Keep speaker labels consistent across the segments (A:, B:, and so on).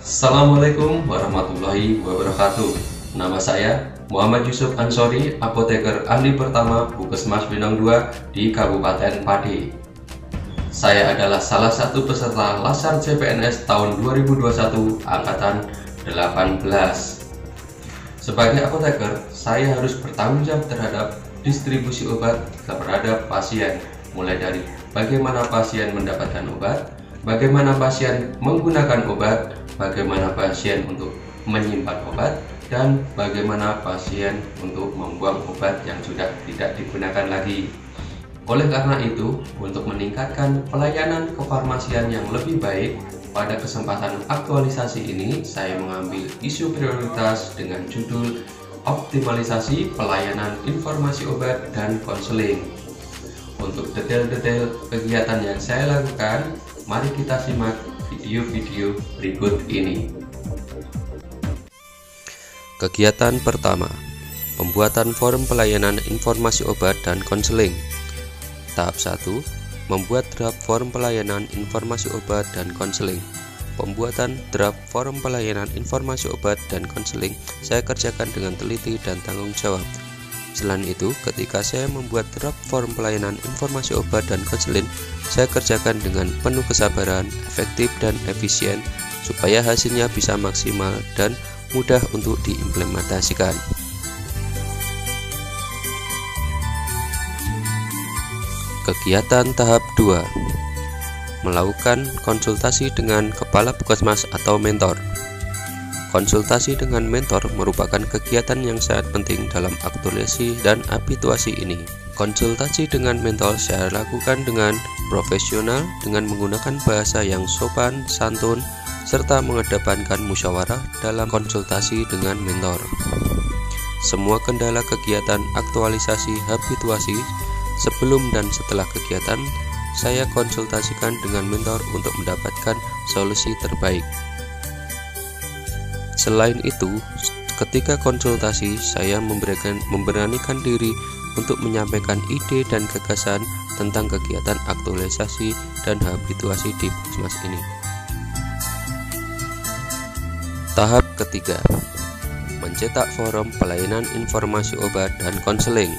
A: Assalamualaikum warahmatullahi wabarakatuh. Nama saya Muhammad Yusuf Ansori, apoteker ahli pertama Puskesmas Pinang 2 di Kabupaten Pati. Saya adalah salah satu peserta Lasar CPNS tahun 2021 angkatan 18. Sebagai apoteker, saya harus bertanggung jawab terhadap distribusi obat terhadap pasien, mulai dari bagaimana pasien mendapatkan obat, bagaimana pasien menggunakan obat, bagaimana pasien untuk menyimpan obat, dan bagaimana pasien untuk membuang obat yang sudah tidak digunakan lagi. Oleh karena itu, untuk meningkatkan pelayanan kefarmasian yang lebih baik, pada kesempatan aktualisasi ini saya mengambil isu prioritas dengan judul Optimalisasi Pelayanan Informasi Obat dan Konseling. Untuk detail-detail kegiatan yang saya lakukan, mari kita simak video-video berikut ini.
B: Kegiatan pertama, pembuatan forum pelayanan informasi obat dan konseling. Tahap 1, membuat draft forum pelayanan informasi obat dan konseling. Pembuatan draft forum pelayanan informasi obat dan konseling saya kerjakan dengan teliti dan tanggung jawab. Selain itu, ketika saya membuat draft forum pelayanan informasi obat dan konseling, saya kerjakan dengan penuh kesabaran, efektif dan efisien, supaya hasilnya bisa maksimal dan mudah untuk diimplementasikan. Kegiatan tahap 2, melakukan konsultasi dengan kepala puskesmas atau mentor. Konsultasi dengan mentor merupakan kegiatan yang sangat penting dalam aktualisasi dan habituasi ini. Konsultasi dengan mentor saya lakukan dengan profesional dengan menggunakan bahasa yang sopan, santun, serta mengedepankan musyawarah dalam konsultasi dengan mentor. Semua kendala kegiatan aktualisasi habituasi sebelum dan setelah kegiatan saya konsultasikan dengan mentor untuk mendapatkan solusi terbaik. Selain itu, ketika konsultasi, saya memberanikan diri untuk menyampaikan ide dan gagasan tentang kegiatan aktualisasi dan habituasi di puskesmas ini. Tahap ketiga, mencetak forum pelayanan informasi obat dan konseling.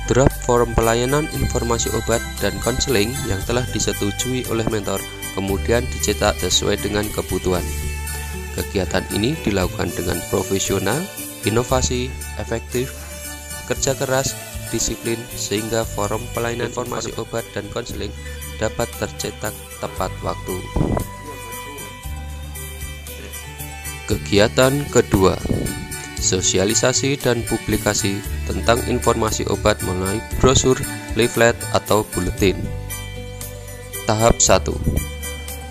B: Draft forum pelayanan informasi obat dan konseling yang telah disetujui oleh mentor kemudian dicetak sesuai dengan kebutuhan. Kegiatan ini dilakukan dengan profesional, inovasi, efektif, kerja keras, disiplin, sehingga forum pelayanan informasi obat dan konseling dapat tercetak tepat waktu. Kegiatan kedua, sosialisasi dan publikasi tentang informasi obat melalui brosur, leaflet, atau buletin. Tahap 1,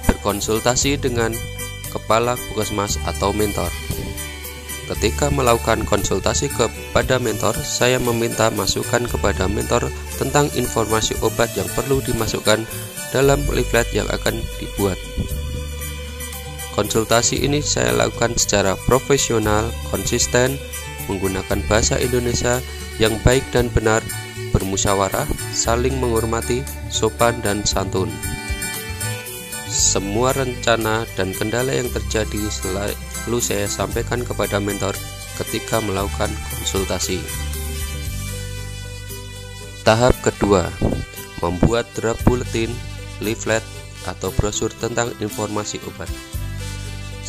B: berkonsultasi dengan kepala puskesmas atau mentor. Ketika melakukan konsultasi kepada mentor, saya meminta masukan kepada mentor tentang informasi obat yang perlu dimasukkan dalam leaflet yang akan dibuat. Konsultasi ini saya lakukan secara profesional, konsisten, menggunakan bahasa Indonesia yang baik dan benar, bermusyawarah, saling menghormati, sopan dan santun. Semua rencana dan kendala yang terjadi selalu saya sampaikan kepada mentor ketika melakukan konsultasi. Tahap kedua, membuat draft buletin, leaflet, atau brosur tentang informasi obat.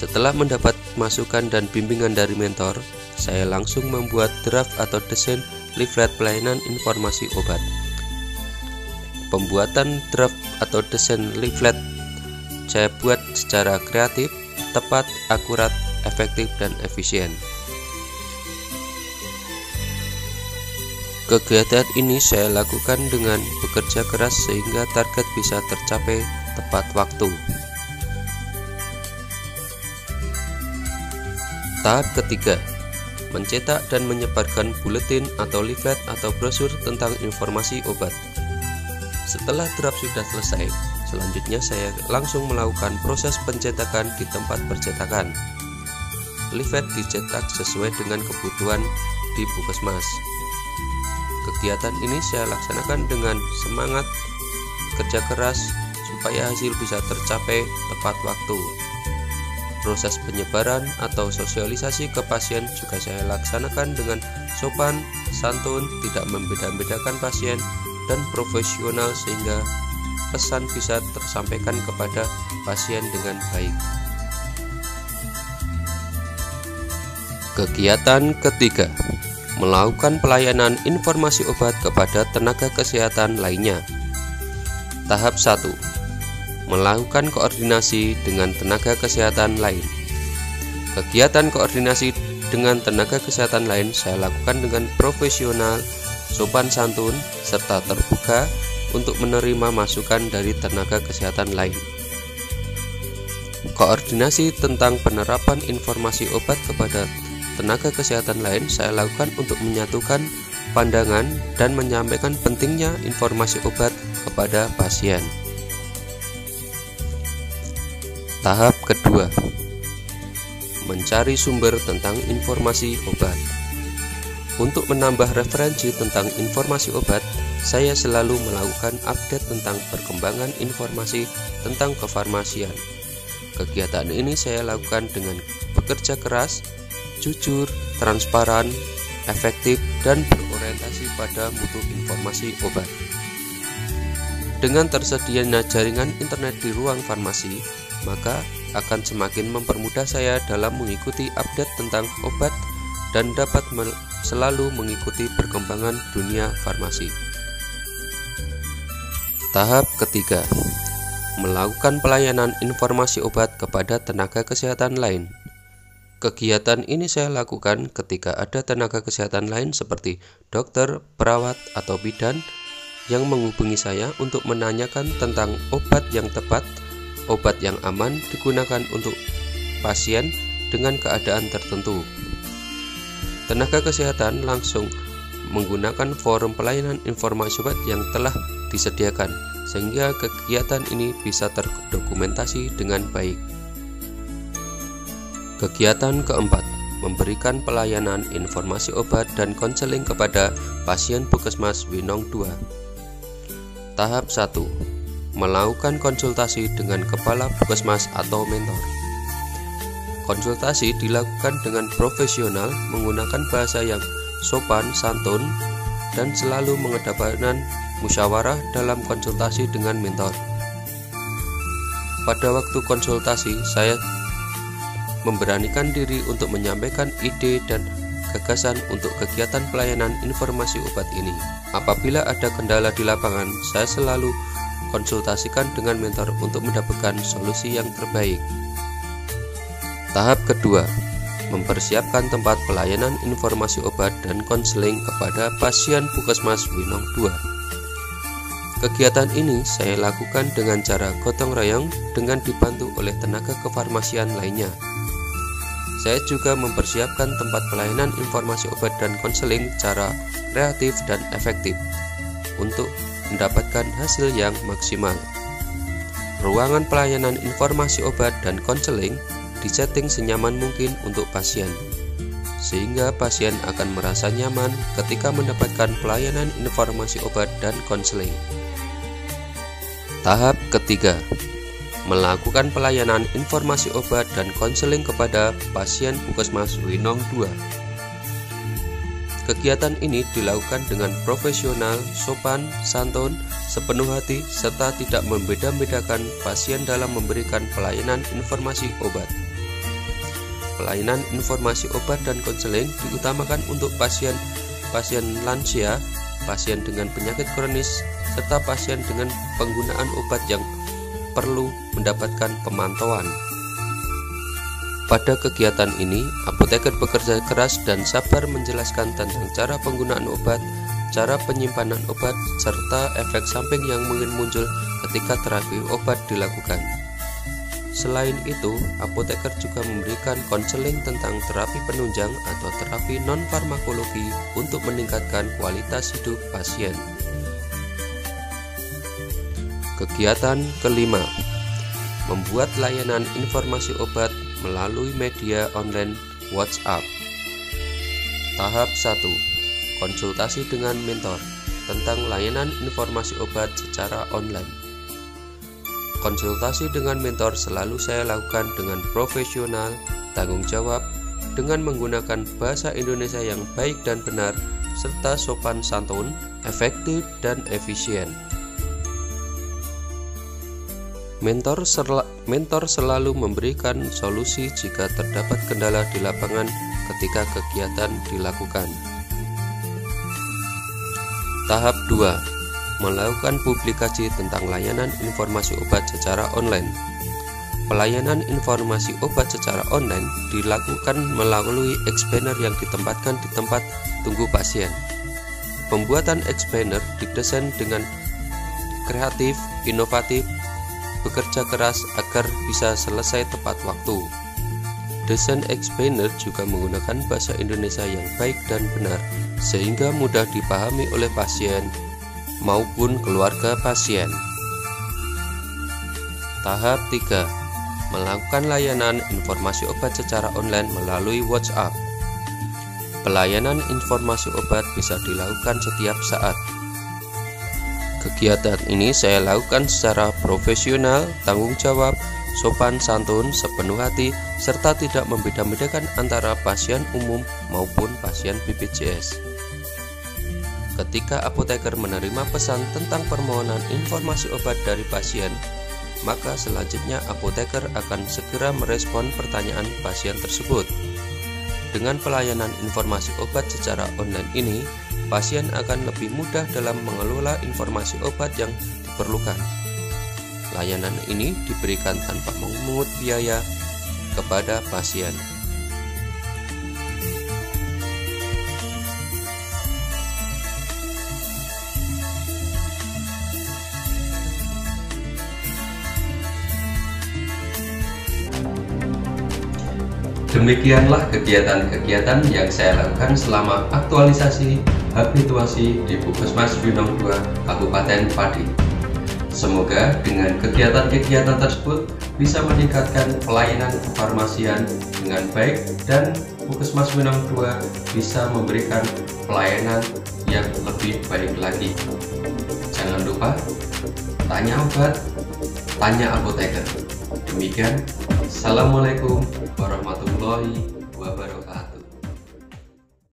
B: Setelah mendapat masukan dan bimbingan dari mentor, saya langsung membuat draft atau desain leaflet pelayanan informasi obat. Pembuatan draft atau desain leaflet saya buat secara kreatif, tepat, akurat, efektif, dan efisien. Kegiatan ini saya lakukan dengan bekerja keras sehingga target bisa tercapai tepat waktu. Tahap ketiga, mencetak dan menyebarkan buletin atau leaflet atau brosur tentang informasi obat. Setelah draft sudah selesai, selanjutnya saya langsung melakukan proses pencetakan di tempat percetakan. Leaflet dicetak sesuai dengan kebutuhan di Puskesmas. Kegiatan ini saya laksanakan dengan semangat kerja keras supaya hasil bisa tercapai tepat waktu. Proses penyebaran atau sosialisasi ke pasien juga saya laksanakan dengan sopan, santun, tidak membeda-bedakan pasien, dan profesional sehingga pesan bisa tersampaikan kepada pasien dengan baik. Kegiatan ketiga, melakukan pelayanan informasi obat kepada tenaga kesehatan lainnya. Tahap 1. Melakukan koordinasi dengan tenaga kesehatan lain. Kegiatan koordinasi dengan tenaga kesehatan lain saya lakukan dengan profesional, sopan santun, serta terbuka untuk menerima masukan dari tenaga kesehatan lain. Koordinasi tentang penerapan informasi obat kepada tenaga kesehatan lain saya lakukan untuk menyatukan pandangan dan menyampaikan pentingnya informasi obat kepada pasien. Tahap kedua, mencari sumber tentang informasi obat. Untuk menambah referensi tentang informasi obat, saya selalu melakukan update tentang perkembangan informasi tentang kefarmasian. Kegiatan ini saya lakukan dengan bekerja keras, jujur, transparan, efektif, dan berorientasi pada mutu informasi obat. Dengan tersedianya jaringan internet di ruang farmasi, maka akan semakin mempermudah saya dalam mengikuti update tentang obat dan dapat selalu mengikuti perkembangan dunia farmasi. Tahap ketiga, melakukan pelayanan informasi obat kepada tenaga kesehatan lain. Kegiatan ini saya lakukan ketika ada tenaga kesehatan lain seperti dokter, perawat, atau bidan yang menghubungi saya untuk menanyakan tentang obat yang tepat, obat yang aman digunakan untuk pasien dengan keadaan tertentu. Tenaga kesehatan langsung menggunakan forum pelayanan informasi obat yang telah disediakan, sehingga kegiatan ini bisa terdokumentasi dengan baik. Kegiatan keempat, memberikan pelayanan informasi obat dan konseling kepada pasien Puskesmas Winong 2. Tahap 1. Melakukan konsultasi dengan kepala Puskesmas atau mentor. Konsultasi dilakukan dengan profesional menggunakan bahasa yang sopan, santun, dan selalu mengedepankan musyawarah dalam konsultasi dengan mentor. Pada waktu konsultasi, saya memberanikan diri untuk menyampaikan ide dan gagasan untuk kegiatan pelayanan informasi obat ini. Apabila ada kendala di lapangan, saya selalu konsultasikan dengan mentor untuk mendapatkan solusi yang terbaik. Tahap kedua, mempersiapkan tempat pelayanan informasi obat dan konseling kepada pasien Puskesmas Winong 2. Kegiatan ini saya lakukan dengan cara gotong royong dengan dibantu oleh tenaga kefarmasian lainnya. Saya juga mempersiapkan tempat pelayanan informasi obat dan konseling secara kreatif dan efektif untuk mendapatkan hasil yang maksimal. Ruangan pelayanan informasi obat dan konseling disetting senyaman mungkin untuk pasien, sehingga pasien akan merasa nyaman ketika mendapatkan pelayanan informasi obat dan konseling. Tahap ketiga, melakukan pelayanan informasi obat dan konseling kepada pasien Puskesmas Winong 2. Kegiatan ini dilakukan dengan profesional, sopan, santun, sepenuh hati, serta tidak membeda-bedakan pasien dalam memberikan pelayanan informasi obat. Pelayanan informasi obat dan konseling diutamakan untuk pasien lansia, pasien dengan penyakit kronis, serta pasien dengan penggunaan obat yang perlu mendapatkan pemantauan. Pada kegiatan ini, apoteker bekerja keras dan sabar menjelaskan tentang cara penggunaan obat, cara penyimpanan obat, serta efek samping yang mungkin muncul ketika terapi obat dilakukan. Selain itu, apoteker juga memberikan konseling tentang terapi penunjang atau terapi non-farmakologi untuk meningkatkan kualitas hidup pasien. Kegiatan kelima, membuat layanan informasi obat melalui media online WhatsApp. Tahap 1. Konsultasi dengan mentor tentang layanan informasi obat secara online. Konsultasi dengan mentor selalu saya lakukan dengan profesional, tanggung jawab, dengan menggunakan bahasa Indonesia yang baik dan benar, serta sopan santun, efektif dan efisien. Mentor selalu memberikan solusi jika terdapat kendala di lapangan ketika kegiatan dilakukan. Tahap 2. Melakukan publikasi tentang layanan informasi obat secara online. Pelayanan informasi obat secara online dilakukan melalui explainer yang ditempatkan di tempat tunggu pasien. Pembuatan explainer didesain dengan kreatif, inovatif, bekerja keras agar bisa selesai tepat waktu. Desain explainer juga menggunakan bahasa Indonesia yang baik dan benar sehingga mudah dipahami oleh pasien maupun keluarga pasien. Tahap 3. Melakukan layanan informasi obat secara online melalui WhatsApp. Pelayanan informasi obat bisa dilakukan setiap saat. Kegiatan ini saya lakukan secara profesional, tanggung jawab, sopan santun, sepenuh hati, serta tidak membeda-bedakan antara pasien umum maupun pasien BPJS. Ketika apoteker menerima pesan tentang permohonan informasi obat dari pasien, maka selanjutnya apoteker akan segera merespon pertanyaan pasien tersebut. Dengan pelayanan informasi obat secara online ini, pasien akan lebih mudah dalam mengelola informasi obat yang diperlukan. Layanan ini diberikan tanpa memungut biaya kepada pasien.
A: Demikianlah kegiatan-kegiatan yang saya lakukan selama aktualisasi habituasi di Puskesmas Winong 2 Kabupaten Pati. Semoga dengan kegiatan-kegiatan tersebut bisa meningkatkan pelayanan kefarmasian dengan baik dan Puskesmas Winong 2 bisa memberikan pelayanan yang lebih baik lagi. Jangan lupa tanya obat, tanya apoteker. Demikian, Assalamualaikum warahmatullahi wabarakatuh.